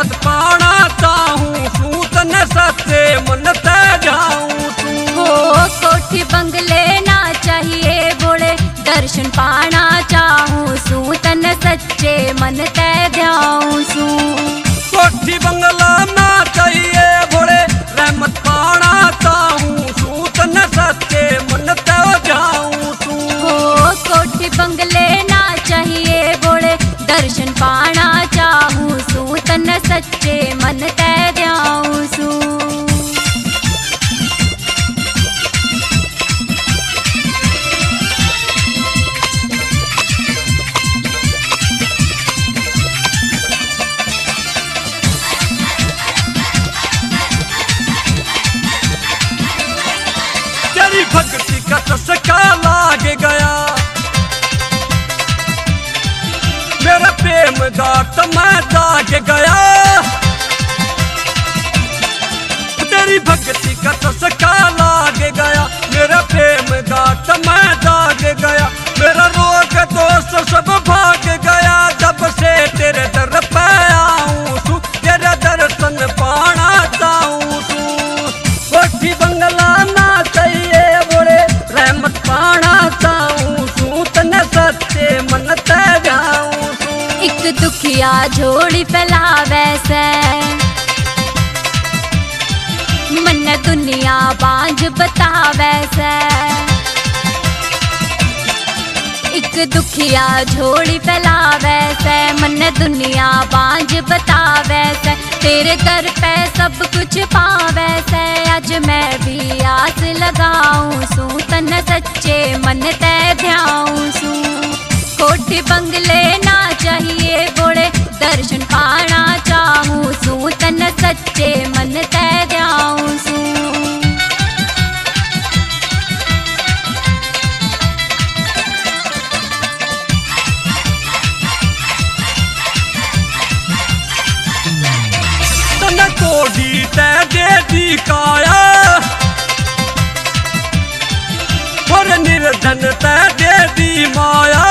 रहमत पाना चाहूं सूं तने सच्चे मन ते जाऊं तू हो कोठी बंगले ना चाहिए बोले दर्शन पाना चाहूं सूं तन सच्चे मन ते ध्याऊं सूं कोठी बंगला ना चाहिए बोले रहमत पाना चाहूं सूं तने सच्चे मन ते जाऊं तू हो कोठी बंगले ना चाहिए बोले दर्शन पाना चाहूं सूं तन सच्चे मन ते ध्याऊं सूं तेरी भक्ति का चस्का लाग गया मेरा प्रेम दात मैं जाग गया तेरी भक्ति का चस्का लाग गया मेरा प्रेम दात मैं जाग गया मेरा रोग दोस्त सब भाग गया जब से तेरे दर पे आऊं तू तेरे दर्शन पाना चाहूं तू कोठी बंगला ना चाहिए बोले रहमत पाना चाहूं तू तने सच्चे मन ते जाऊं एक दुखिया झोली फैलावे से मन दुनिया बांझ बतावे से एक दुखिया झोली फैलावे से मन दुनिया बांझ बतावे से तेरे दर पे सब कुछ पावे से आज मैं भी आस लगाऊं सूं तन सच्चे मन ते ध्याऊं सूं कोठी बंगले ना चाहिए बोले दर्शन पाना चाहूं सूं तन सच्चे मन ते ध्याऊं सूं तने कोडी ते दे दी काया और निर्धन ते दे दी माया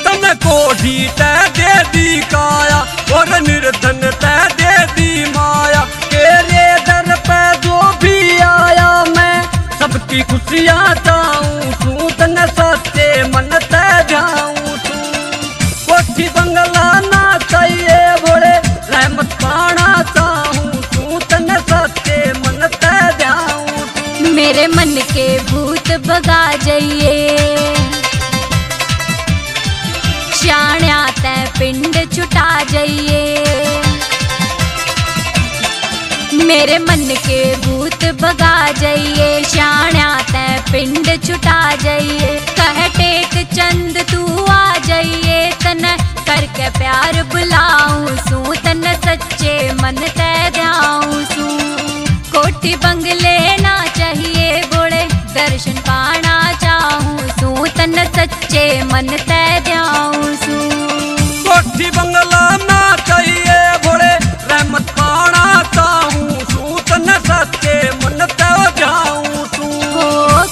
तने कोडी ते दे दी काया और निर्धन ते दे दी माया तेरे दर पे जो भी आया मैं सबकी खुशियाँ चाहूं सूं तने सच्चे मन ते जाऊं तू कोठी बंगला ना चाहिए बोले रहमत पाना चाहूं सूं तने सच्चे मन ते जाऊं तू मेरे मन के भूत भगा जाइए श्याण्या ते पिंड छुटा जाइए मेरे मन के भूत भगा जाइए श्याण्या ते पिंड छुटा जाइए कह टेक चंद तू आ जाइए तन करके प्यार बुलाऊं सूं तन सच्चे मन ते ध्याऊं सूं कोठी बंगले ना चाहिए बोले दर्शन पाना चाहूं सूं तन सच्चे मन ते ध्याऊं सूं कोठी बंगला ना चाहिए बोले रहमत पाना चाहूं सूं तने सच्चे मन ते जाऊं तू हो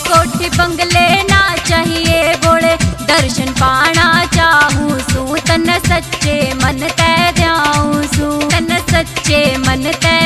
कोठी बंगले ना चाहिए बोले दर्शन पाना चाहूं सूं तन सच्चे मन ते ध्याऊं सूं तन सच्चे मन ते